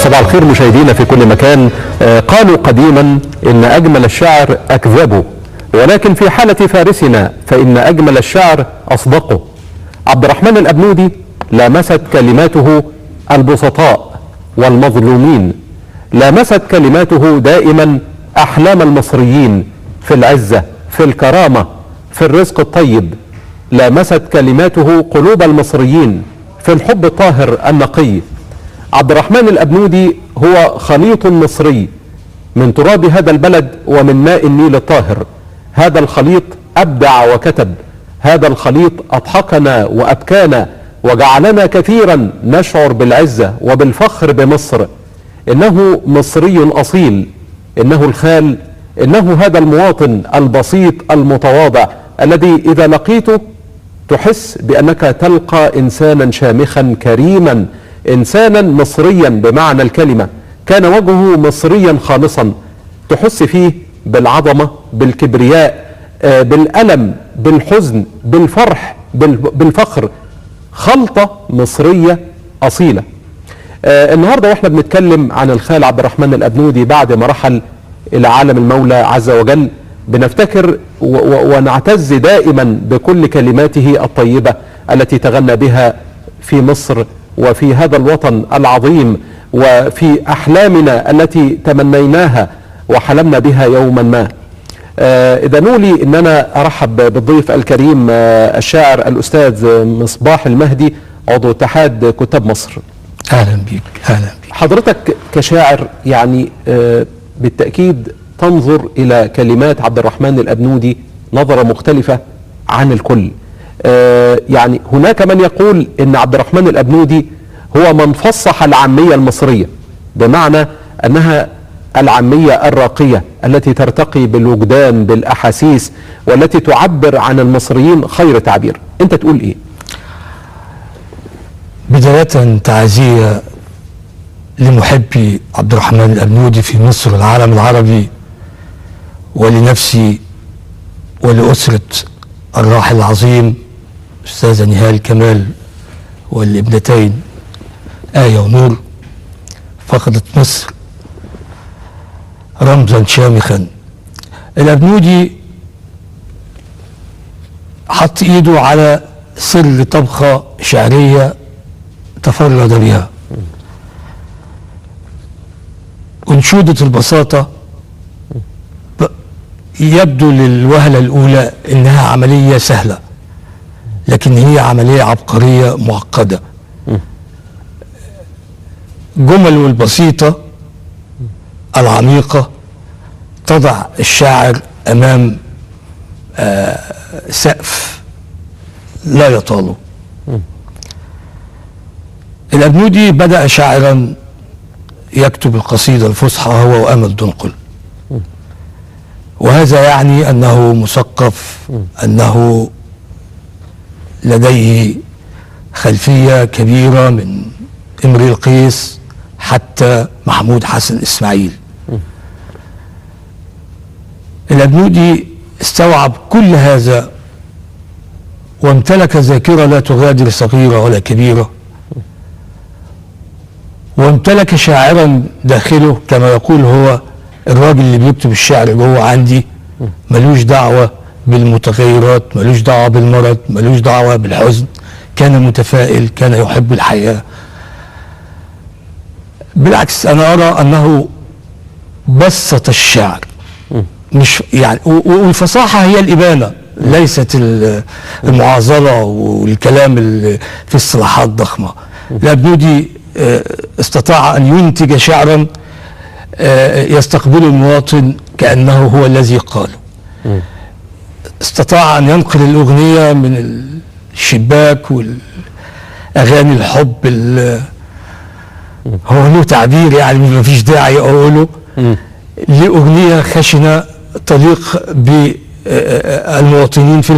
صباح الخير مشاهدينا في كل مكان. قالوا قديما إن أجمل الشعر أكذبه، ولكن في حالة فارسنا فإن أجمل الشعر أصدقه. عبد الرحمن الأبنودي لامست كلماته البسطاء والمظلومين، لامست كلماته دائما أحلام المصريين في العزة، في الكرامة، في الرزق الطيب. لامست كلماته قلوب المصريين في الحب الطاهر النقي. عبد الرحمن الأبنودي هو خليط مصري من تراب هذا البلد ومن ماء النيل الطاهر. هذا الخليط أبدع وكتب، هذا الخليط أضحكنا وأبكانا وجعلنا كثيرا نشعر بالعزة وبالفخر بمصر. إنه مصري أصيل، إنه الخال، إنه هذا المواطن البسيط المتواضع الذي إذا لقيته تحس بأنك تلقى إنسانا شامخا كريما، إنسانا مصريا بمعنى الكلمة. كان وجهه مصريا خالصا، تحس فيه بالعظمة، بالكبرياء، بالألم، بالحزن، بالفرح، بالفخر. خلطة مصرية أصيلة. النهاردة واحنا بنتكلم عن الخال عبد الرحمن الأبنودي بعد ما رحل إلى عالم المولى عز وجل، بنفتكر ونعتز دائما بكل كلماته الطيبة التي تغنى بها في مصر وفي هذا الوطن العظيم، وفي أحلامنا التي تمنيناها وحلمنا بها يوما ما. إذا نولي أن أنا أرحب بالضيف الكريم الشاعر الأستاذ مصباح المهدي، عضو اتحاد كتاب مصر. أهلا بك. أهلا بك. حضرتك كشاعر يعني بالتأكيد تنظر إلى كلمات عبد الرحمن الأبنودي نظرة مختلفة عن الكل. يعني هناك من يقول إن عبد الرحمن الأبنودي هو من فصح العامية المصرية، بمعنى أنها العامية الراقية التي ترتقي بالوجدان بالأحاسيس والتي تعبر عن المصريين خير تعبير. أنت تقول إيه؟ بداية تعزية لمحبي عبد الرحمن الأبنودي في مصر والعالم العربي، ولنفسي ولأسرة الراحل العظيم أستاذة نهال كمال والابنتين آية ونور. فقدت مصر رمزا شامخا. الأبنودي حط ايده على سر طبخة شعرية تفرد بها. أنشودة البساطة يبدو للوهلة الأولى إنها عملية سهلة، لكن هي عملية عبقرية معقدة. جمل البسيطة العميقة تضع الشاعر أمام سقف لا يطاله. الأبنودي بدأ شاعرا يكتب القصيدة الفصحى هو وأمل دنقل، وهذا يعني أنه مثقف، أنه لديه خلفية كبيرة من امرئ القيس حتى محمود حسن إسماعيل. الأبنودي استوعب كل هذا وامتلك ذاكرة لا تغادر صغيرة ولا كبيرة، وامتلك شاعرا داخله كما يقول هو الراجل اللي بيكتب الشعر جوه عندي ملوش دعوة بالمتغيرات، ملوش دعوة بالمرض، ملوش دعوة بالحزن. كان متفائل، كان يحب الحياة. بالعكس أنا أرى أنه بسط الشعر، مش يعني، والفصاحة هي الإبانة ليست المعاظرة والكلام في اصطلاحات ضخمة. الأبنودي استطاع أن ينتج شعرا يستقبل المواطن كأنه هو الذي قاله. استطاع أن ينقل الأغنية من الشباك والأغاني الحب هو له تعبير يعني ما فيش داعي أقوله، لأغنية خشنة تليق بالمواطنين في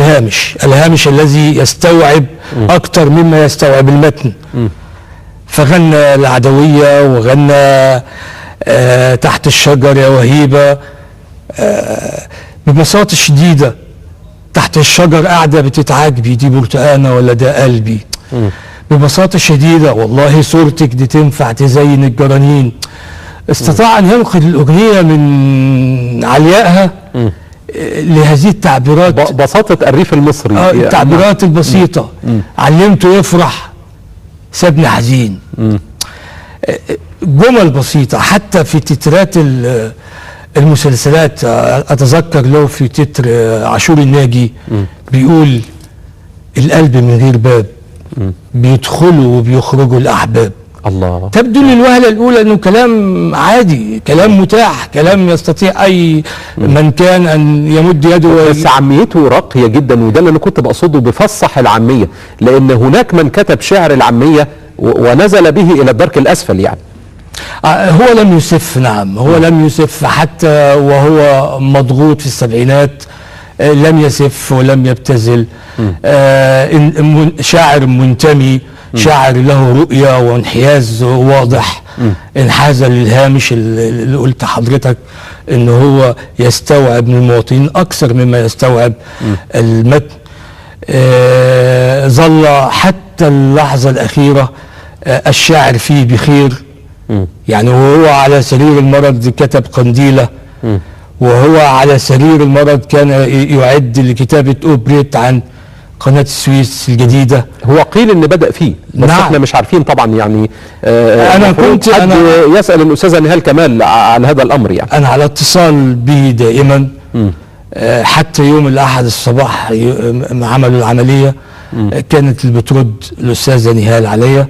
الهامش الذي يستوعب أكثر مما يستوعب المتن. فغنى العدوية وغنى تحت الشجر يا وهيبة ببساطة شديدة. تحت الشجر قاعدة بتتعاجبي، دي برتقانة ولا ده قلبي. ببساطة شديدة والله صورتك دي تنفع تزين الجرانين. استطاع أن ينقل الأغنية من عليائها لهذه التعبيرات، بساطة الريف المصري، التعبيرات البسيطة. علمته يفرح سابني حزين، جمل بسيطة. حتى في تترات المسلسلات أتذكر له في تتر عاشور الناجي بيقول القلب من غير باب بيدخلوا وبيخرجوا الأحباب. الله. تبدو للوهلة الأولى أنه كلام عادي، كلام متاح، كلام يستطيع أي من كان أن يمد يده. بس عاميته راقية جدا، وده اللي أنا كنت بقصده بفصح العامية، لأن هناك من كتب شعر العامية ونزل به إلى الدرك الأسفل يعني. هو لم يسف، نعم هو لم يسف حتى وهو مضغوط في السبعينات، لم يسف ولم يبتذل. شاعر منتمي، شاعر له رؤية وانحياز واضح، انحاز للهامش اللي قلت حضرتك ان هو يستوعب من المواطنين اكثر مما يستوعب المتن. ظل حتى اللحظة الأخيرة الشاعر فيه بخير، يعني وهو على سرير المرض كتب قنديلة، وهو على سرير المرض كان يعد لكتابة أوبريت عن قناة السويس الجديدة. هو قيل ان بدأ فيه، بس نعم. احنا مش عارفين طبعا يعني. انا كنت يسأل الأستاذة نهال كمال عن هذا الأمر يعني. انا على اتصال به دائما، حتى يوم الأحد الصباح عملوا العملية كانت اللي بترد الأستاذة نهال عليا،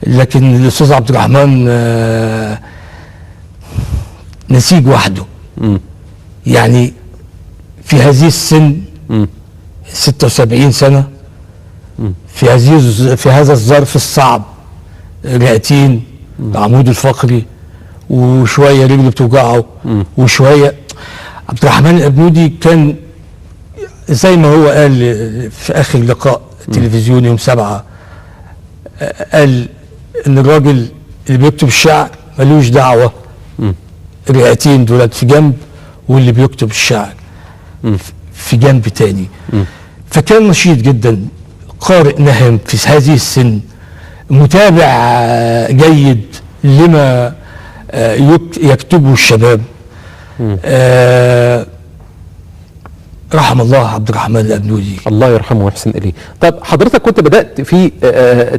لكن الأستاذ عبد الرحمن نسيج وحده. يعني في هذه السن 76 سنة، في هذا الظرف الصعب، رئتين، عمود الفقري، وشوية رجله بتوجعه، وشوية. عبد الرحمن الأبنودي كان زي ما هو قال في آخر لقاء تلفزيوني يوم 7، قال إن الراجل اللي بيكتب الشعر ملوش دعوة الرئتين دولت في جنب، واللي بيكتب الشعر في جنب تاني. فكان نشيط جدا، قارئ نهم في هذه السن، متابع جيد لما يكتبه الشباب. رحم الله عبد الرحمن الأبنودي، الله يرحمه ويحسن إليه. طب حضرتك كنت بدأت في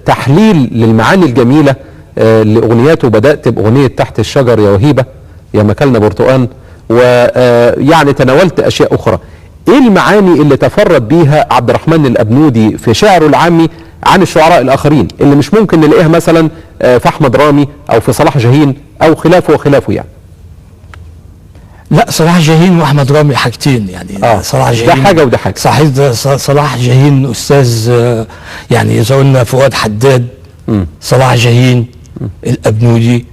تحليل للمعاني الجميلة لأغنياته، بدأت بأغنية تحت الشجر يا وهيبة يا مكلنا برتقان، ويعني تناولت أشياء أخرى. إيه المعاني اللي تفرد بيها عبد الرحمن الأبنودي في شعره العامي عن الشعراء الآخرين اللي مش ممكن نلاقيها مثلا في أحمد رامي أو في صلاح جاهين أو خلافه وخلافه يعني؟ لا، صلاح جاهين واحمد رامي حاجتين يعني. صلاح جاهين ده حاجه وده حاجه. صحيح، صلاح جاهين استاذ، يعني اذا قلنا فؤاد حداد، صلاح جاهين، الابنودي،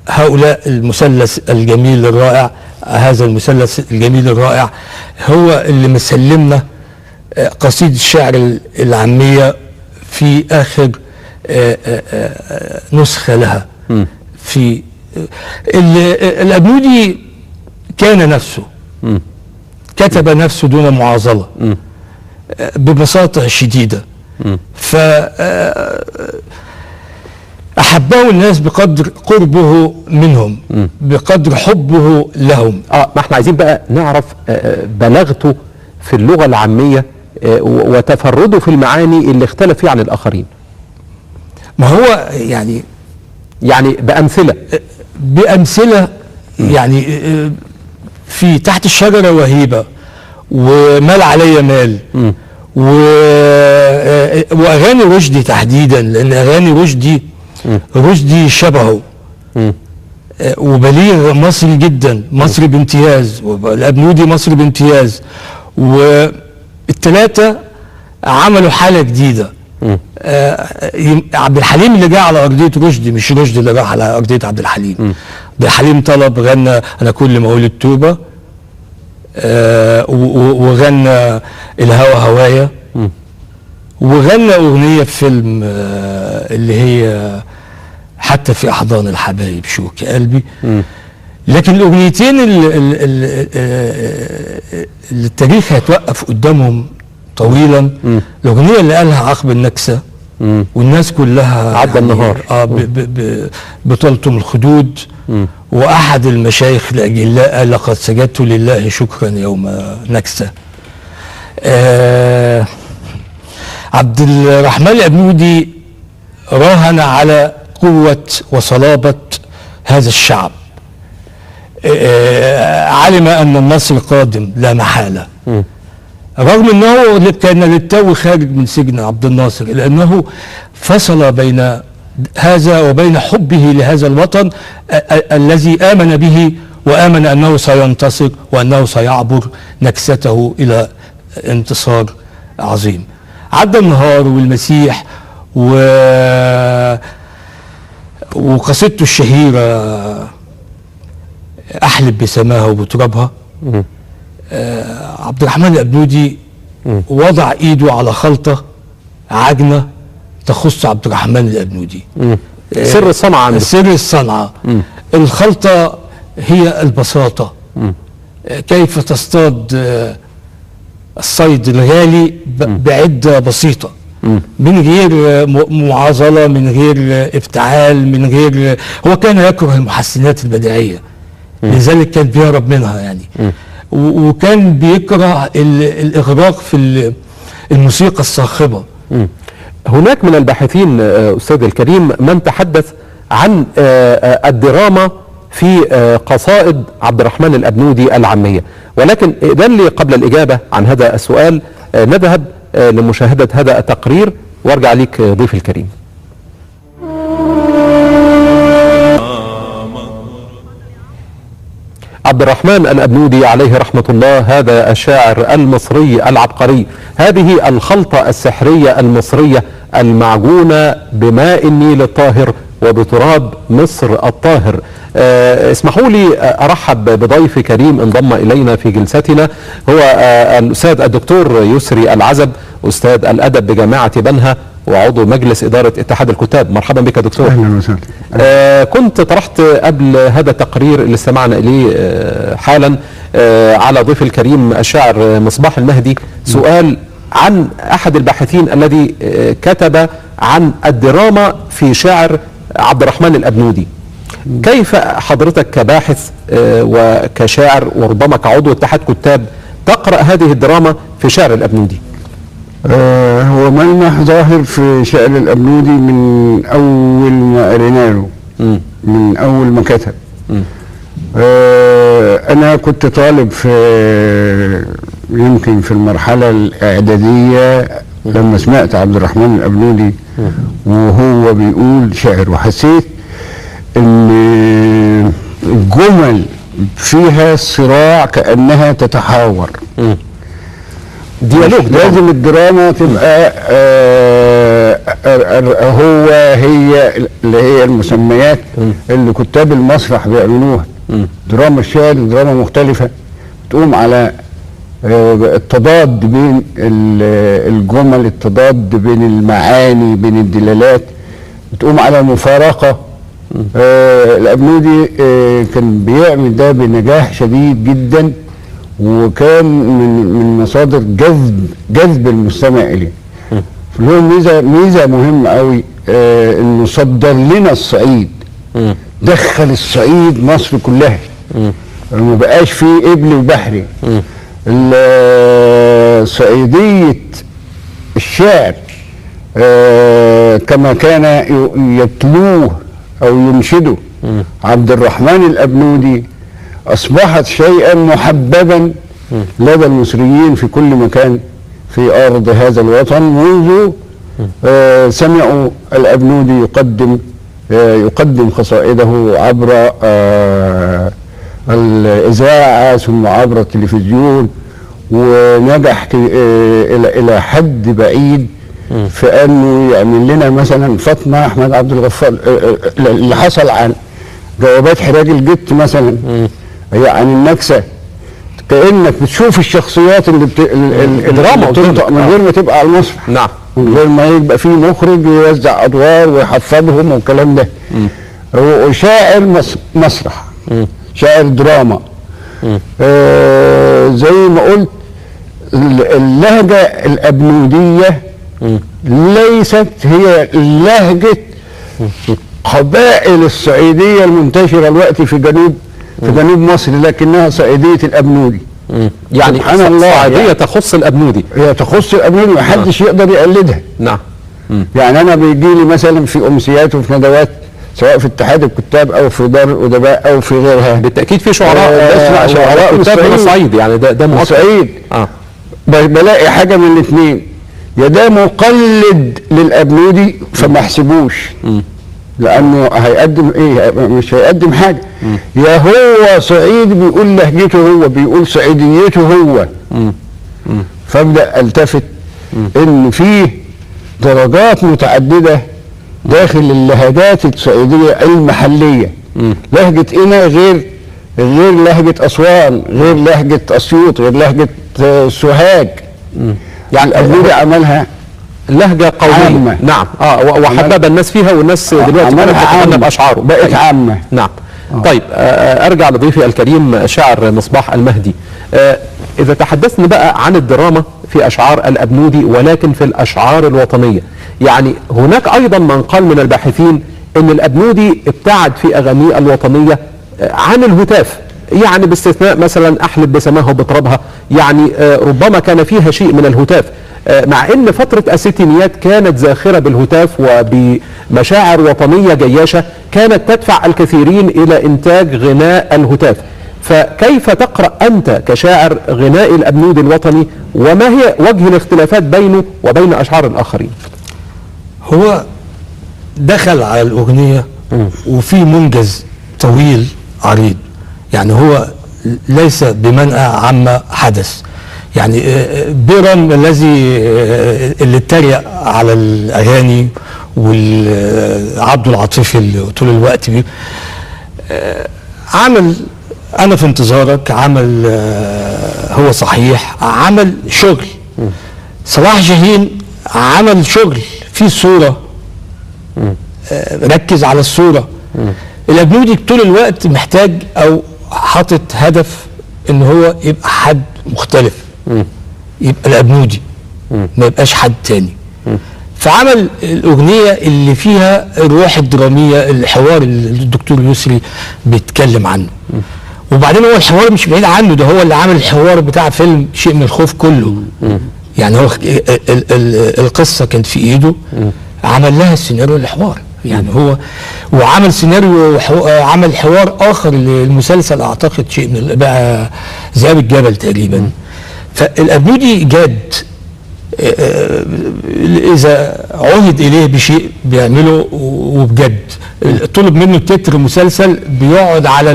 هؤلاء المثلث الجميل الرائع، هذا المثلث الجميل الرائع هو اللي مسلمنا قصيدة الشعر العامية في آخر نسخة لها. في الأبنودي كان نفسه، كتب نفسه دون معاضلة، ببساطة شديدة. أحبه الناس بقدر قربه منهم، بقدر حبه لهم. ما احنا عايزين بقى نعرف بلاغته في اللغة العامية وتفرده في المعاني اللي اختلف فيه عن الآخرين. ما هو يعني بأمثلة يعني في تحت الشجرة وهيبة، ومال علي مال، وأغاني رشدي تحديدا، لأن أغاني رشدي شبهه، وبليغ مصري جدا، مصري بامتياز، والأبنودي مصري بامتياز، والثلاثة عملوا حالة جديدة. عبد الحليم اللي جاء على أرضية رشدي، مش رشدي اللي راح على أرضية عبد الحليم. عبد الحليم طلب، غنى أنا كل ما أقول التوبة، وغنى الهوى هوايا، وغنى أغنية في فيلم اللي هي حتى في أحضان الحبايب شوك قلبي. لكن الأغنيتين اللي التاريخ هيتوقف قدامهم طويلا. الاغنيه اللي قالها عقب النكسه والناس كلها عدى النهار بتلطم الخدود. واحد المشايخ الاجلاء قال لقد سجدت لله شكرا يوم نكسه. عبد الرحمن الأبنودي راهن على قوة وصلابة هذا الشعب. علم أن النصر قادم لا محالة، رغم أنه كان للتو خارج من سجن عبد الناصر، لأنه فصل بين هذا وبين حبه لهذا الوطن الذي آمن به، وآمن أنه سينتصر وأنه سيعبر نكسته إلى انتصار عظيم. عدى النهار والمسيح وقصيدته الشهيرة أحلب بسماها وبترابها. عبد الرحمن الأبنودي وضع إيده على خلطة عجنة تخص عبد الرحمن الأبنودي. سر الصنعة سر الصنعة. الخلطة هي البساطة. كيف تصطاد الصيد الغالي بعدة بسيطة، من غير معاضلة، من غير افتعال، من غير. هو كان يكره المحسنات البديعية، لذلك كان بيهرب منها يعني. وكان بيكره الإغراق في الموسيقى الصاخبة. هناك من الباحثين أستاذ الكريم من تحدث عن الدراما في قصائد عبد الرحمن الأبنودي العامية، ولكن إذن لي قبل الإجابة عن هذا السؤال نذهب لمشاهدة هذا التقرير وارجع ليك ضيف الكريم. عبد الرحمن الأبنودي عليه رحمة الله هذا الشاعر المصري العبقري، هذه الخلطة السحرية المصرية المعجونة بماء النيل الطاهر وبتراب مصر الطاهر. اسمحوا لي أرحب بضيف كريم انضم إلينا في جلستنا، هو الأستاذ الدكتور يسري العزب، أستاذ الأدب بجامعة بنها وعضو مجلس إدارة اتحاد الكتاب. مرحبا بك دكتور. أهلا وسهلا. كنت طرحت قبل هذا التقرير اللي استمعنا إليه حالا على ضيف الكريم الشاعر مصباح المهدي سؤال عن أحد الباحثين الذي كتب عن الدراما في شعر عبد الرحمن الأبنودي. كيف حضرتك كباحث وكشاعر وربما كعضو اتحاد كتاب تقرأ هذه الدراما في شعر الأبنودي؟ هو ملمح ظاهر في شعر الأبنودي من أول ما قرينا له، من أول ما كتب. أنا كنت طالب يمكن في المرحلة الإعدادية لما سمعت عبد الرحمن الأبنودي وهو بيقول شعر، وحسيت ان الجمل فيها صراع كأنها تتحاور. ديالوج. لازم الدراما تبقى هي اللي هي المسميات اللي كتاب المسرح بيعملوها. دراما الشعر دراما مختلفة تقوم على التضاد بين الجمل، التضاد بين المعاني، بين الدلالات، بتقوم على مفارقة. الأبنودي كان بيعمل ده بنجاح شديد جدا، وكان من مصادر جذب المستمع إليه. له ميزة مهمة قوي، إنه صدر لنا الصعيد، دخل الصعيد مصر كلها، ما بقاش فيه قبلي وبحري. صعيدية الشعر كما كان يتلوه أو ينشده عبد الرحمن الأبنودي أصبحت شيئا محببا لدى المصريين في كل مكان في أرض هذا الوطن، منذ سمعوا الأبنودي يقدم قصائده عبر الإذاعة ثم عبر التلفزيون، ونجح إلى حد بعيد في أنه يعمل لنا مثلا فاطمة أحمد عبد الغفار اللي حصل عن جوابات حراج الجت مثلا هي عن النكسة، كأنك بتشوف الشخصيات اللي بتنطق من غير ما تبقى على المسرح. نعم. من غير ما يبقى فيه مخرج يوزع أدوار ويحفظهم والكلام ده. هو شاعر مسرح، شاعر دراما. زي ما قلت اللهجة الأبنودية ليست هي لهجة قبائل الصعيدية المنتشرة الوقت في جنوب مصر، لكنها صعيدية الأبنودي. يعني سبحان الله، صعيدية يعني تخص الأبنودي. هي تخص الأبنودي، محدش يقدر يقلدها. نعم. يعني أنا بيجي لي مثلا في أمسيات وفي ندوات، سواء في اتحاد الكتاب أو في دار الأدباء أو في غيرها، بالتأكيد في شعراء اسمع شعراء من كتاب من الصعيد، يعني ده مؤكد. الصعيد. بلاقي حاجة من الاثنين، يا ده مقلد للأبنودي فما احسبوش، لأنه هيقدم إيه؟ مش هيقدم حاجة. يا هو صعيدي بيقول لهجته هو، بيقول صعيديته هو. فابدأ التفت إن فيه درجات متعددة داخل اللهجات الصعيدية المحلية. لهجة قنا غير لهجة أسوان، غير لهجة أسيوط، غير لهجة سوهاج. يعني الأبنودي عملها لهجة قومية عامة. نعم. وحبب الناس فيها، والناس دلوقتي بتتغنى بأشعاره، بقت عامة. نعم. طيب أرجع لضيفي الكريم الشاعر مصباح المهدي. إذا تحدثنا بقى عن الدراما في أشعار الأبنودي، ولكن في الأشعار الوطنية، يعني هناك أيضا من قال من الباحثين أن الأبنودي ابتعد في أغانيه الوطنية عن الهتاف، يعني باستثناء مثلا أحلب بسماه بترابها، يعني ربما كان فيها شيء من الهتاف، مع ان فترة الستينيات كانت زاخرة بالهتاف وبمشاعر وطنية جياشة كانت تدفع الكثيرين الى انتاج غناء الهتاف. فكيف تقرأ انت كشاعر غناء الأبنودي الوطني، وما هي وجه الاختلافات بينه وبين اشعار الاخرين؟ هو دخل على الأغنية وفي منجز طويل عريض، يعني هو ليس بمنأى عما حدث. يعني بيرم اللي اتريق على الاغاني والعبد العاطفي اللي طول الوقت عمل انا في انتظارك، عمل هو صحيح، عمل شغل. صلاح جاهين عمل شغل فيه صورة، ركز على الصورة. الأبنودي طول الوقت محتاج او حاطط هدف ان هو يبقى حد مختلف، يبقى الأبنودي ما يبقاش حد تاني. فعمل الأغنية اللي فيها الروح الدرامية، الحوار اللي الدكتور يسري بيتكلم عنه. وبعدين هو الحوار مش بعيد عنه، ده هو اللي عامل الحوار بتاع فيلم شيء من الخوف كله. يعني هو القصة كانت في ايده، عمل لها السيناريو الحوار. يعني هو وعمل سيناريو عمل حوار اخر للمسلسل، اعتقد شيء من بقى ذئاب الجبل تقريبا. فالأبنودي جاد، اذا عهد اليه بشيء بيعمله وبجد. طلب منه تتر مسلسل، بيقعد على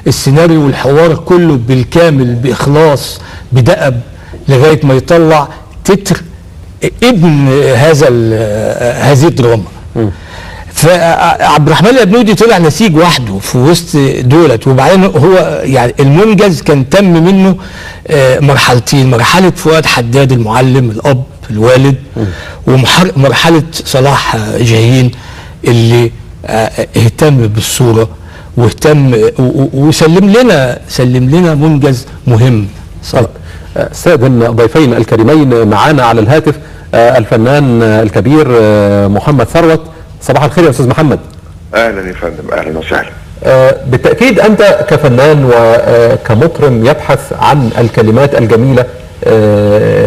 السيناريو والحوار كله بالكامل بإخلاص بدأب لغاية ما يطلع تتر ابن هذه الدراما. فعبد الرحمن الأبنودي طلع نسيج وحده في وسط دولت. وبعدين هو يعني المنجز كان تم منه مرحلتين، مرحلة فؤاد حداد المعلم الأب الوالد، ومرحلة صلاح جاهين اللي اهتم بالصورة واهتم وسلم لنا منجز مهم. سادن ضيفين الكريمين معانا على الهاتف الفنان الكبير محمد ثروت. صباح الخير يا استاذ محمد. اهلا يا فندم، اهلا وسهلا. بالتاكيد انت كفنان وكمطرم يبحث عن الكلمات الجميله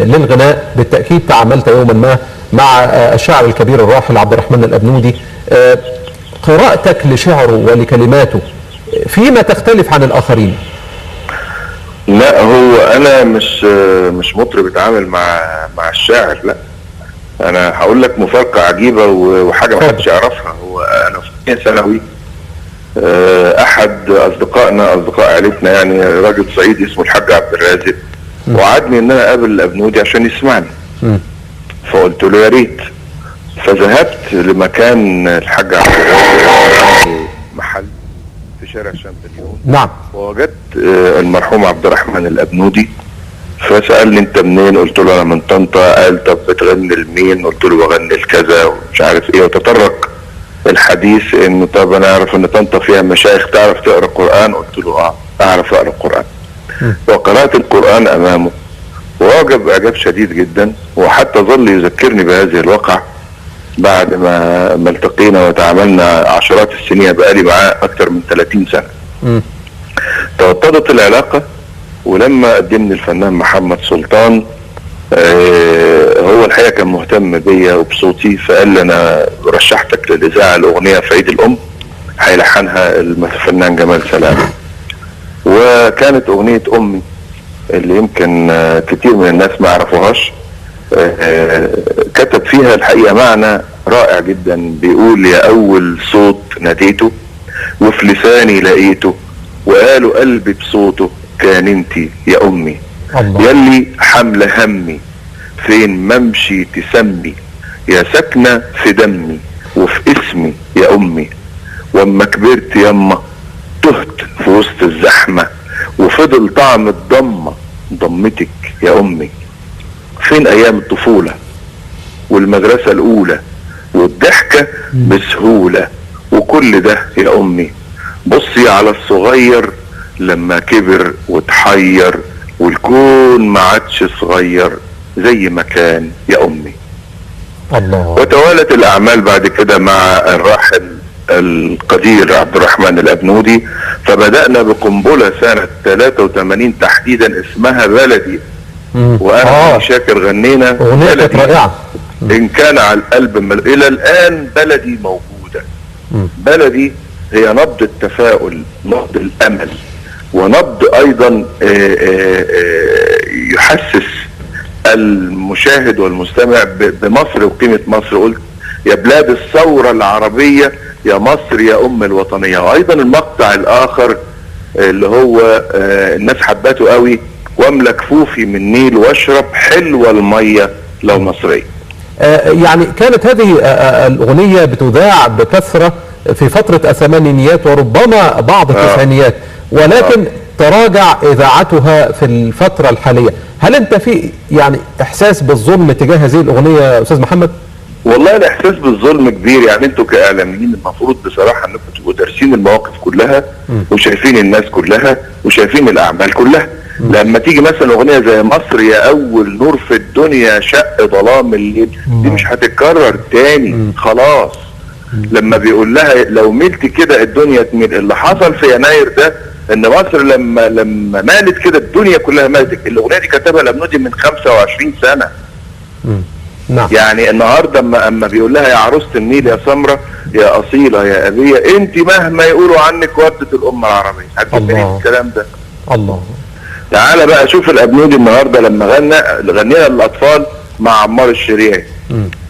للغناء، بالتاكيد تعاملت يوما ما مع الشاعر الكبير الراحل عبد الرحمن الأبنودي. قراءتك لشعره ولكلماته فيما تختلف عن الاخرين؟ لا، هو انا مش مطرب بتعامل مع الشاعر، لا. انا هقول لك مفارقه عجيبه وحاجه ما حدش يعرفها. هو انا في ثانوي، احد اصدقاء عائلتنا، يعني راجل صعيدي اسمه الحاج عبد الرازق، وعدني ان انا اقابل الأبنودي عشان يسمعني. فقلت له يا ريت. فذهبت لمكان الحاج عبد الرازق، محل في شارع شامبليون. نعم. ووجدت المرحوم عبد الرحمن الأبنودي. فسألني انت منين؟ قلت له انا من طنطا. قال طب بتغني لمين؟ قلت له بغني لكذا ومش عارف ايه. وتطرق الحديث انه طب انا اعرف ان طنطا فيها مشايخ، تعرف تقرا قرآن؟ قلت له اعرف اقرا قرآن. وقرأت القرآن امامه واعجب اعجاب شديد جدا، وحتى ظل يذكرني بهذه الواقعة بعد ما التقينا وتعاملنا عشرات السنين، بقالي معاه اكثر من 30 سنة. توطدت العلاقة، ولما قدمني الفنان محمد سلطان هو الحقيقة كان مهتم بيا وبصوتي، فقال لي انا رشحتك للإذاعة الأغنية في عيد الأم، هيلحنها الفنان جمال سلام. وكانت أغنية أمي اللي يمكن كتير من الناس ما يعرفوهاش، كتب فيها الحقيقة معنى رائع جدا، بيقول: يا أول صوت ناديته وفي لساني لقيته، وقالوا قلبي بصوته كان انتي يا أمي، يلي حمل همي فين ممشي تسمي، يا ساكنة في دمي وفي اسمي يا أمي، واما كبرت يما تهت في وسط الزحمة، وفضل طعم الضمة ضمتك يا أمي، فين أيام الطفولة والمدرسة الأولى والضحكة بسهولة، وكل ده يا أمي، بصي على الصغير لما كبر وتحير، والكون ما عادش صغير زي ما كان يا أمي. الله. وتوالت الأعمال بعد كده مع الراحل القدير عبد الرحمن الأبنودي، فبدأنا بقنبلة سنة 83 تحديدا اسمها بلدي، وأنا شاكر غنينا أغنية كانت رائعة. إن كان على القلب إلى الآن بلدي موجودة. بلدي هي نبض التفاؤل، نبض الأمل، ونبض أيضا يحسس المشاهد والمستمع بمصر وقيمة مصر. قلت يا بلاد الثورة العربية يا مصر يا أم الوطنية. وأيضا المقطع الآخر اللي هو الناس حبته قوي: واملى كفوفي من نيل واشرب حلوة المية لو مصرية. يعني كانت هذه الأغنية بتذاع بكثرة في فترة الثمانينيات وربما بعض التسعينيات، ولكن تراجع إذاعتها في الفترة الحالية. هل أنت في يعني إحساس بالظلم تجاه هذه الأغنية يا أستاذ محمد؟ والله الإحساس بالظلم كبير. يعني أنتوا كإعلاميين المفروض بصراحة أنكم تبقوا دارسين المواقف كلها وشايفين الناس كلها وشايفين الأعمال كلها. لما تيجي مثلا أغنية زي مصر يا أول نور في الدنيا شق ظلام الليل، دي مش هتتكرر تاني خلاص. لما بيقول لها لو ملت كده الدنيا تميل، اللي حصل في يناير ده ان مصر لما مالت كده الدنيا كلها مالت. الاغنيه دي كتبها الأبنودي من 25 سنه. نعم. يعني النهارده اما بيقول لها يا عروسه النيل يا سمره يا اصيله يا ابيه، انت مهما يقولوا عنك وردة الامه العربيه. هتفكري الكلام ده؟ الله. تعالى بقى شوف الأبنودي النهارده لما غنينا للاطفال مع عمار الشريعي.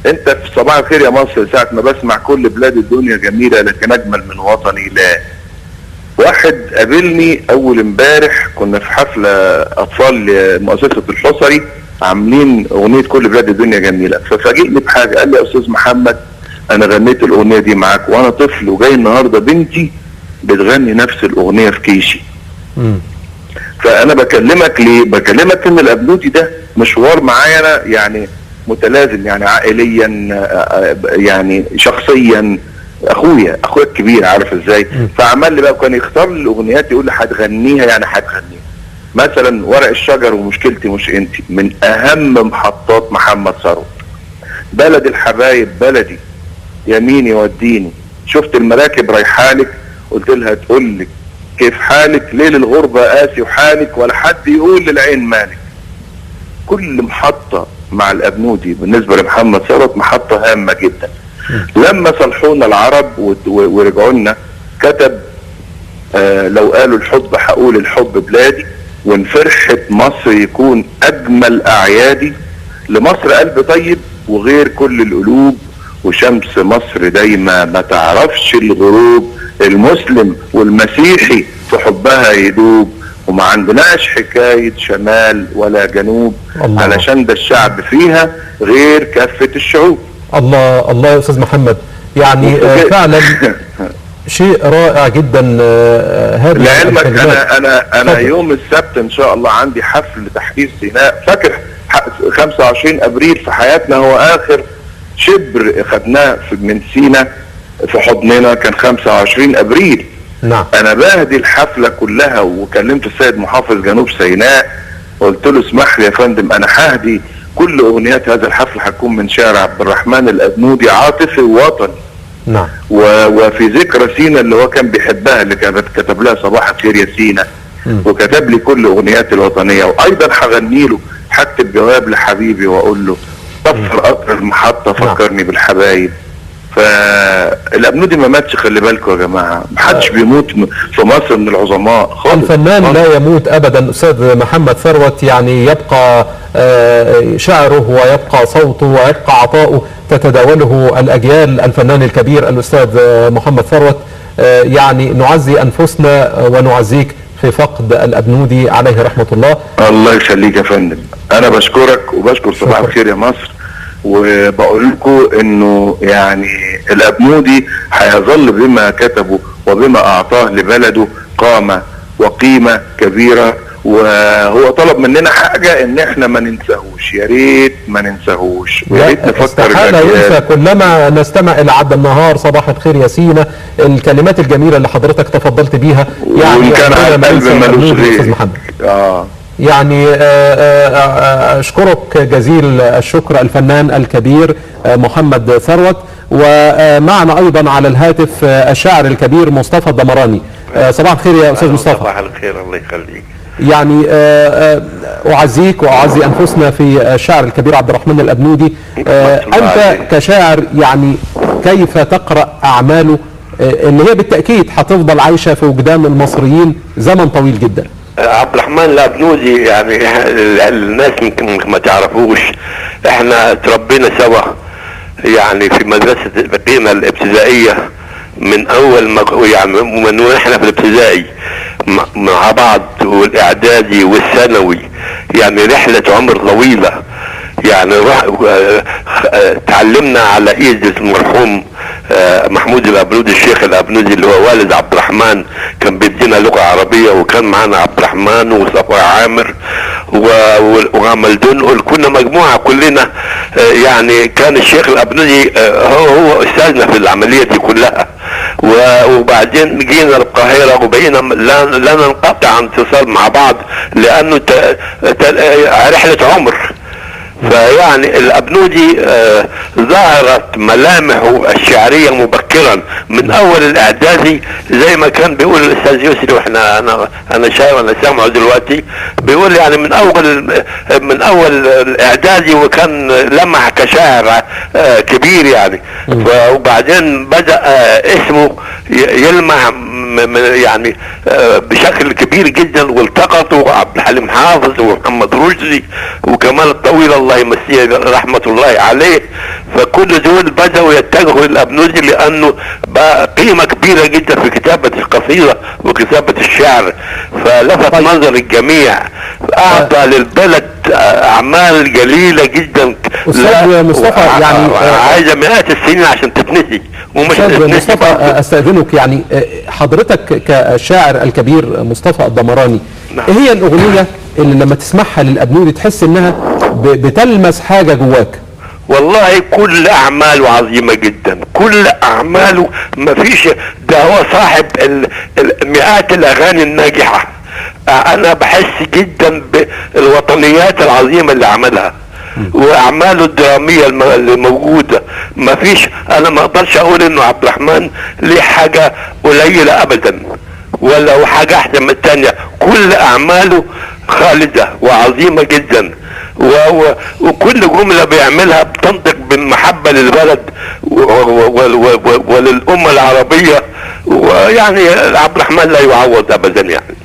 انت في صباح الخير يا مصر ساعة ما بسمع كل بلاد الدنيا جميلة لكن اجمل من وطني لا. واحد قابلني اول امبارح، كنا في حفلة اطفال لمؤسسة الحصري عاملين اغنية كل بلاد الدنيا جميلة، ففاجئني بحاجة. قال لي يا استاذ محمد انا غنيت الاغنية دي معاك وانا طفل، وجاي النهاردة بنتي بتغني نفس الاغنية في كيشي. فانا بكلمك ليه؟ بكلمك ان الأبنودي ده مشوار معايا انا يعني متلازم، يعني عائليا يعني شخصيا، اخويا الكبير عارف ازاي. فعمل لي بقى كان يختار لي الاغنيات يقول لي هتغنيها، يعني هتغنيها مثلا ورق الشجر ومشكلتي مش انتي من اهم محطات محمد ثروت، بلد الحبايب بلدي يمين يوديني، شفت المراكب رايحالك قلت لها تقول لك كيف حالك، ليل الغربة قاسي وحالك ولا حد يقول للعين مالك. كل محطة مع الأبنودي بالنسبة لمحمد ثروت محطة هامة جدا. لما صلحونا العرب ورجعوا لنا كتب لو قالوا الحب هقول الحب بلادي، وان فرحة مصر يكون اجمل اعيادي، لمصر قلب طيب وغير كل القلوب، وشمس مصر دايما ما تعرفش الغروب، المسلم والمسيحي في حبها يدوب، وما عندناش حكاية شمال ولا جنوب الله. علشان ده الشعب فيها غير كافة الشعوب. الله الله يا أستاذ محمد، يعني فعلا شيء رائع جدا. هذا لعلمك انا يوم السبت ان شاء الله عندي حفل تحرير سيناء. فاكر 25 ابريل في حياتنا هو اخر شبر خدناه من سيناء في حضننا، كان 25 ابريل. نعم. انا بهدي الحفلة كلها، وكلمت السيد محافظ جنوب سيناء قلت له اسمح لي يا فندم، انا ههدي كل اغنيات هذا الحفل هتكون من شعر عبد الرحمن الأبنودي عاطفي ووطني. نعم. وفي ذكرى سينا اللي هو كان بيحبها، اللي كتب لها صباح الخير يا سينا، وكتب لي كل اغنيات الوطنيه. وايضا هغني له هكتب جواب لحبيبي واقول له طفر قطر المحطه فكرني بالحبايب. فالأبنودي ما ماتش، خلي بالكم يا جماعه، محدش بيموت في مصر من العظماء خالص. الفنان لا يموت ابدا. استاذ محمد ثروت، يعني يبقى شعره ويبقى صوته ويبقى عطاؤه تتداوله الاجيال. الفنان الكبير الاستاذ محمد ثروت، يعني نعزي انفسنا ونعزيك في فقد الأبنودي عليه رحمه الله. الله يخليك يا فندم، انا بشكرك وبشكر صباح الخير يا مصر، وبقول لكم انه يعني الأبنودي هيظل بما كتبه وبما اعطاه لبلده قامة وقيمة كبيرة. وهو طلب مننا حاجة ان احنا ما ننساهوش، يا ريت ما ننساهوش، ويا ريت نفكر. استحالة ينسى. كلما نستمع الى عبد النهار صباح الخير يا سينا، الكلمات الجميلة اللي حضرتك تفضلت بيها، يعني كان على قلب ملوش غير. يعني اشكرك جزيل الشكر الفنان الكبير محمد ثروت. ومعنا ايضا على الهاتف الشاعر الكبير مصطفى الدمراني. صباح الخير يا استاذ مصطفى. صباح الخير، الله يخليك. يعني اعزيك واعزي انفسنا في الشاعر الكبير عبد الرحمن الأبنودي. انت كشاعر يعني كيف تقرأ اعماله اللي هي بالتأكيد هتفضل عايشة في وجدان المصريين زمن طويل جدا؟ عبد الرحمن الأبنودي يعني الناس يمكن ما تعرفوش، احنا تربينا سوا يعني في مدرسة بقينا الابتدائية من اول ما يعني من واحنا في الابتدائي مع بعض، والاعدادي والثانوي، يعني رحلة عمر طويلة. يعني تعلمنا على ايد المرحوم محمود الأبنودي، الشيخ الأبنودي اللي هو والد عبد الرحمن، كان بيدينا لغة عربية، وكان معنا عبد الرحمن وصفوان عامر وعمل دنقل، كنا مجموعة كلنا. يعني كان الشيخ الأبنودي هو أستاذنا في العملية دي كلها. وبعدين جينا القاهرة وبقينا لا ننقطع عن اتصال مع بعض، لأنه رحلة عمر. فيعني الأبنودي ظهرت ملامحه الشعرية مبكرا من اول الاعدادي، زي ما كان بيقول الاستاذ يسري، واحنا انا شايف انا سامعه دلوقتي، بيقول يعني من اول الاعدادي، وكان لمح كشاعر كبير يعني. وبعدين بدأ اسمه يلمع يعني بشكل كبير جدا، والتقطوا عبد الحليم حافظ ومحمد رشدي وكمال الطويل الله يمسيه رحمة الله عليه. فكل دول بدأوا يتجهوا للأبنودي، لأنه بقى قيمة كبيرة جدا في كتابة القصيدة وكتابة الشعر، فلفت نظر الجميع، أعطى للبلد أعمال جليلة جدا. أستاذ مصطفى يعني عايزة مئات السنين عشان تتنسي، ومش أستاذ مصطفى استأذنك، يعني حضرتك كشاعر الكبير مصطفى الدمراني، نعم. ايه هي الأغنية اللي لما تسمعها للأبنودي تحس انها بتلمس حاجة جواك؟ والله كل اعماله عظيمة جدا، كل اعماله ما فيش، ده هو صاحب مئات الاغاني الناجحة. انا بحس جدا بالوطنيات العظيمة اللي عملها، واعماله الدرامية اللي موجودة. ما فيش، انا ما اقدرش اقول انه عبد الرحمن ليه حاجة قليلة ابدا، ولا حاجة احسن من التانية. كل اعماله خالدة وعظيمة جدا، وكل جملة بيعملها بتنطق بالمحبة للبلد وللأمة العربية. ويعني عبد الرحمن لا يعوض أبدا يعني.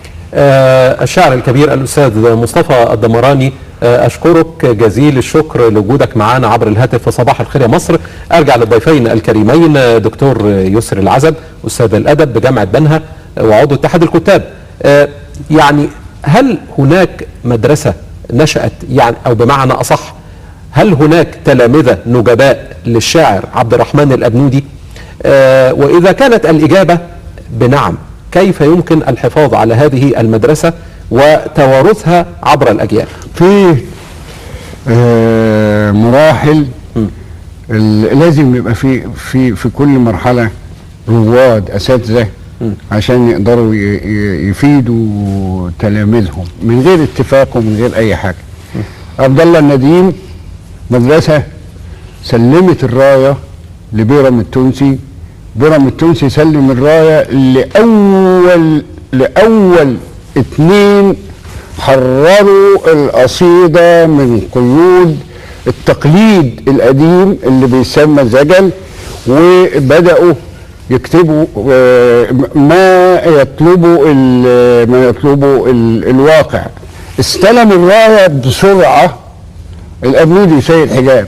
الشاعر الكبير الأستاذ مصطفى الدمراني، أشكرك جزيل الشكر لوجودك معنا عبر الهاتف في صباح الخير يا مصر. أرجع للضيفين الكريمين دكتور يسري العزب أستاذ الأدب بجامعة بنها وعضو اتحاد الكتاب. يعني هل هناك مدرسة نشأت، يعني أو بمعنى أصح هل هناك تلامذة نجباء للشاعر عبد الرحمن الأبنودي؟ وإذا كانت الإجابة بنعم، كيف يمكن الحفاظ على هذه المدرسة وتوارثها عبر الأجيال؟ في مراحل لازم يبقى في كل مرحلة رواد أساتذة عشان يقدروا يفيدوا تلاميذهم من غير اتفاق ومن غير اي حاجه. عبد الله النديم مدرسه سلمت الرايه لبيرم التونسي، بيرم التونسي سلم الرايه لاول 2 حرروا القصيده من قيود التقليد القديم اللي بيسمى زجل، وبداوا يكتبوا ما يطلبه الواقع. استلم الرايه بسرعه الابنودي سيد حجاب،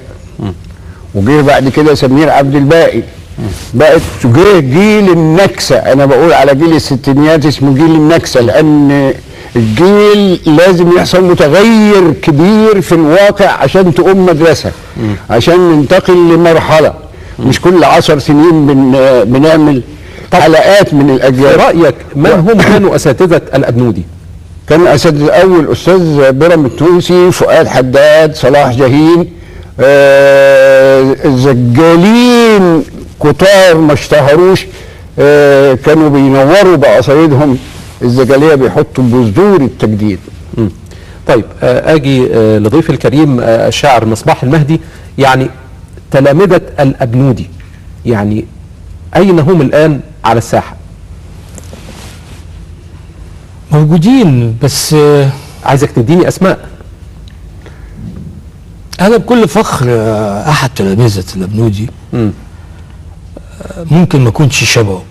وجه بعد كده سمير عبد الباقي، بقت جه جيل النكسه. انا بقول على جيل الستينيات اسمه جيل النكسه، لان الجيل لازم يحصل متغير كبير في الواقع عشان تقوم مدرسه، عشان ننتقل لمرحله، مش كل 10 سنين بنعمل حلقات من الاجيال. في رايك من هم كانوا اساتذه الابنودي؟ كان اساتذه الاول استاذ بيرم التونسي، فؤاد حداد، صلاح جاهين، زجالين كتار ما اشتهروش، كانوا بينوروا بقصايدهم الزجاليه، بيحطوا بذور التجديد. طيب اجي لضيف الكريم الشاعر مصباح المهدي. يعني تلامذة الابنودي يعني اين هم الان على الساحه؟ موجودين، بس عايزك تديني اسماء. انا بكل فخر احد تلامذة الابنودي ممكن ما اكونش شبهه.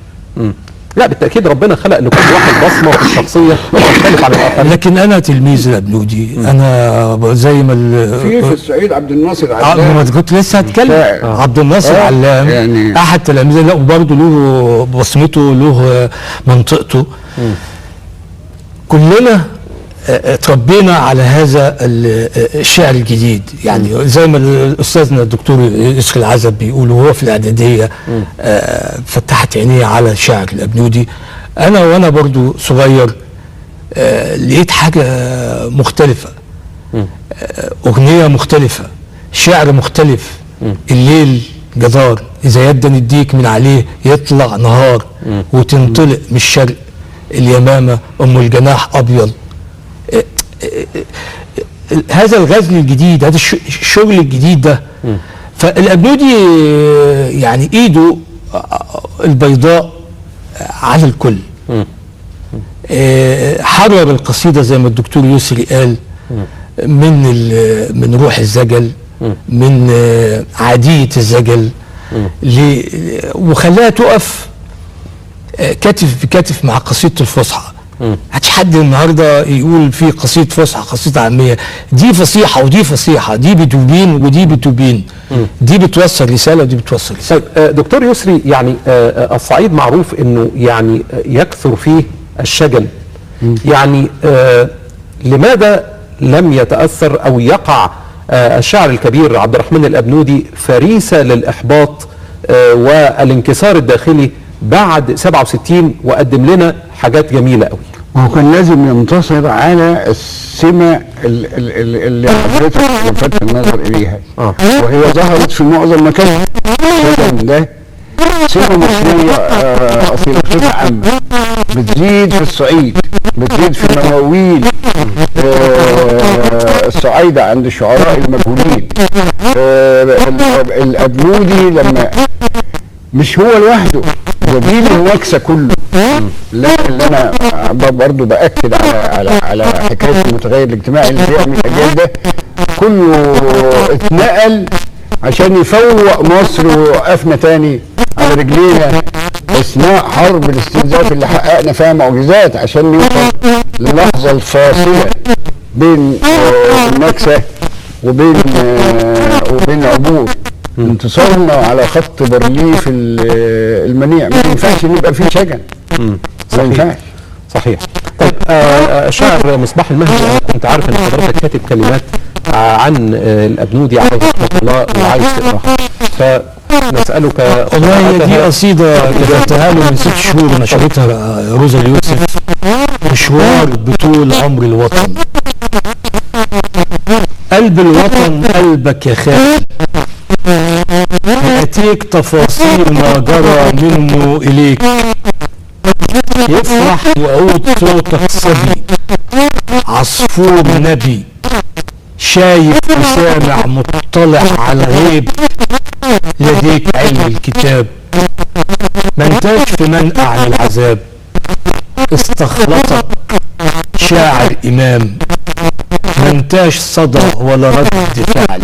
لا بالتاكيد ربنا خلق لكل واحد بصمه في الشخصيه مختلف عن الاخرين، لكن انا تلميذ الابنودي. انا زي ما في الصعيد عبد الناصر علام، ما كنت لسه هتكلم. عبد الناصر علام يعني احد تلاميذه، لا وبرضه له بصمته، له منطقته. كلنا اتربينا على هذا الشعر الجديد، يعني زي ما استاذنا الدكتور يسري العزب بيقول وهو في الاعداديه فتحت عينيه على شعر الابنودي. وانا برضو صغير لقيت حاجه مختلفه، اغنيه مختلفه، شعر مختلف. الليل جدار اذا يدا نديك من عليه يطلع نهار، وتنطلق من الشرق اليمامه ام الجناح ابيض. هذا الغزل الجديد، هذا الشغل الجديد ده. فالابنودي يعني ايده البيضاء على الكل. حرر القصيده زي ما الدكتور يسري قال من روح الزجل، من عاديه الزجل، وخلاها تقف كتف بكتف مع قصيده الفصحى. هاتش حد النهارده يقول في قصيده فصحى قصيده عاميه، دي فصيحه ودي فصيحه، دي بتبين ودي بتبين، دي بتوصل رساله ودي بتوصل رساله. طيب دكتور يسري، يعني الصعيد معروف انه يعني يكثر فيه الشجل، يعني لماذا لم يتاثر او يقع الشاعر الكبير عبد الرحمن الابنودي فريسه للاحباط والانكسار الداخلي بعد 67 وقدم لنا حاجات جميله قوي؟ وهو كان لازم ينتصر على السمة اللي حضرتك لفتت النظر اليها، وهي ظهرت في معظم مكان. ده سمة مصرية أصيلة بصفة عامة، بتزيد في الصعيد، بتزيد في مواويل الصعايدة عند الشعراء المجهولين. الأبنودي لما مش هو لوحده، ده جيل النكسة كله. اللي انا برضه باكد على حكايه المتغير الاجتماعي اللي بيعمل الاجيال ده كله اتنقل عشان يفوق مصر ووقفنا تاني على رجلينا اثناء حرب الاستنزاف اللي حققنا فيها معجزات عشان نوصل للحظه الفاصله بين النكسه وبين عبور انتصارنا على خط بارليف المنيع. ما ينفعش ان يبقى فيه شجن، ما ينفعش. صحيح. طيب شاعر مصباح المهدي، انا كنت عارف ان حضرتك كاتب كلمات عن الابنودي عليه رحمه الله وعايز تقراها، فنسالك. والله دي قصيده كتبتها له من 6 شهور، نشرتها روزا اليوسف. مشوار بطول عمر الوطن، قلب الوطن قلبك يا خالد، هاتيك تفاصيل ما جرى منه إليك، يفرح يعود صوتك صبي، عصفور نبي، شايف وسامع مطلع على الغيب، لديك علم الكتاب، ما انتاش في منقع للعذاب، استخلصك شاعر إمام، ما انتاش صدى ولا رد فعل،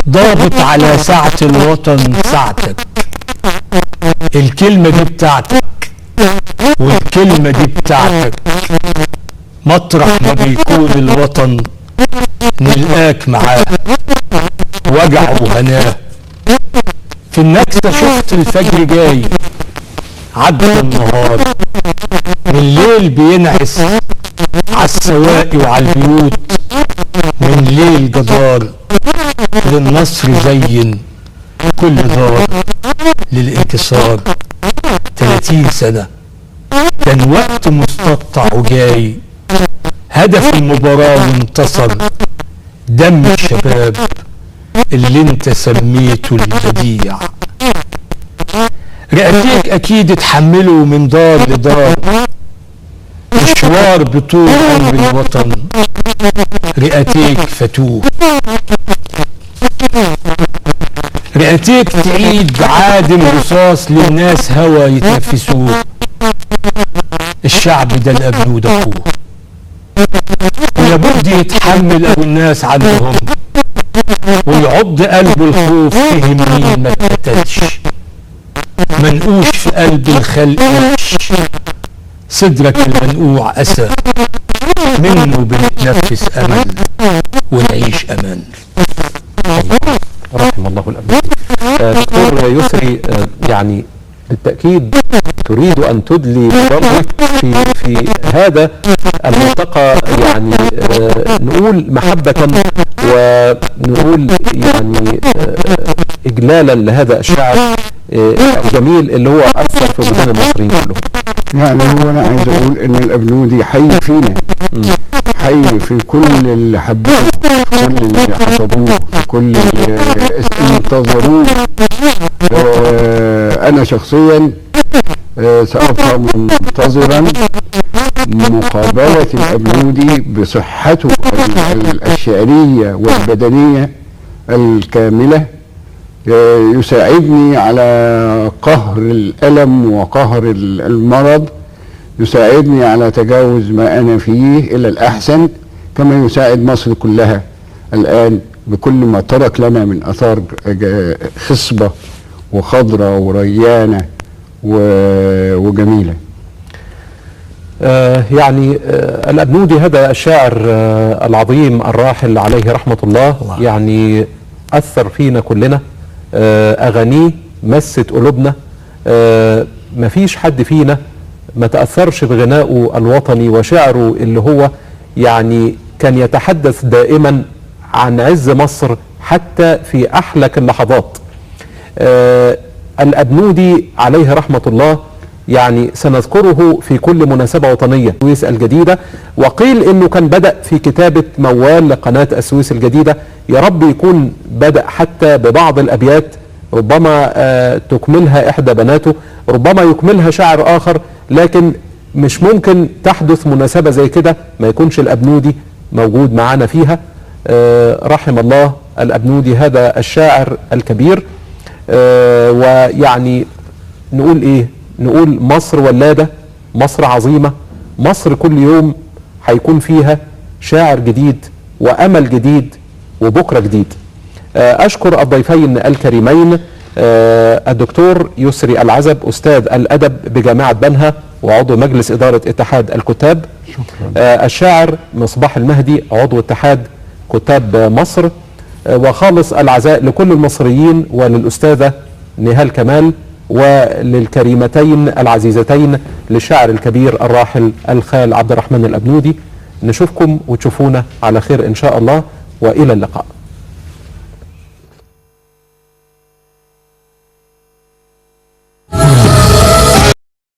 ضابط على ساعة الوطن ساعتك، الكلمة دي بتاعتك والكلمة دي بتاعتك، مطرح ما بيكون الوطن نلقاك معاه، وجعه وهناه، في النكسة شفت الفجر جاي، عدى النهار، من الليل بينعس عالسواقي وعالبيوت، من ليل جدار، للنصر زين كل دار، للانتصار 30 سنة كان وقت مستقطع وجاي، هدف المباراة وانتصر، دم الشباب اللي انت سميته البديع، رئتيك اكيد اتحملوا من دار لدار، مشوار بطول عمر الوطن، رئتيك فتوه، رئتيك تعيد بعادم رصاص للناس هوا يتنفسوه، الشعب ده الأبنود أخوه، ولابد يتحمل أبو الناس عنهم، ويعض قلبه الخوف فهم مين ما اتقتلش، منقوش في قلب الخلق وحش، صدرك المنقوع أسى، منه بنتنفس أمل ونعيش أمان. رحم الله الأبنود. دكتور يسري، يعني بالتأكيد تريد أن تدلي بضربك في هذا الملتقى، يعني نقول محبة ونقول يعني إجلالا لهذا الشعر الجميل اللي هو أثر في وجدان المصريين كلهم. يعني هو أنا عايز أقول إن الأبنودي حي فينا، حي في كل اللي حبوه، في كل اللي حسبوه، في كل اللي انتظروه. أنا شخصيا سأبقى منتظرا مقابلة الأبنودي بصحته الشعرية والبدنية الكاملة، يساعدني على قهر الألم وقهر المرض، يساعدني على تجاوز ما أنا فيه إلى الأحسن، كما يساعد مصر كلها الآن بكل ما ترك لنا من أثار خصبة وخضرة وريانة وجميلة. يعني الأبنودي هذا الشاعر العظيم الراحل عليه رحمة الله، يعني أثر فينا كلنا، أغانيه مست قلوبنا، مفيش حد فينا ما تأثرش بغنائه الوطني وشعره اللي هو يعني كان يتحدث دائما عن عز مصر حتى في أحلك اللحظات. الأبنودي عليه رحمة الله يعني سنذكره في كل مناسبة وطنية. السويس الجديدة، وقيل انه كان بدأ في كتابة موال لقناة السويس الجديدة، يا رب يكون بدأ حتى ببعض الأبيات، ربما تكملها إحدى بناته، ربما يكملها شاعر آخر، لكن مش ممكن تحدث مناسبة زي كده ما يكونش الأبنودي موجود معنا فيها. رحم الله الأبنودي هذا الشاعر الكبير. ويعني نقول ايه، نقول مصر ولادة، مصر عظيمة، مصر كل يوم هيكون فيها شاعر جديد وأمل جديد وبكرة جديد. أشكر الضيفين الكريمين الدكتور يسري العزب أستاذ الأدب بجامعة بنها وعضو مجلس إدارة اتحاد الكتاب، الشاعر مصباح المهدي عضو اتحاد كتاب مصر، وخالص العزاء لكل المصريين وللأستاذة نهال كمال وللكريمتين العزيزتين للشاعر الكبير الراحل الخال عبد الرحمن الأبنودي. نشوفكم وتشوفونا على خير إن شاء الله، وإلى اللقاء.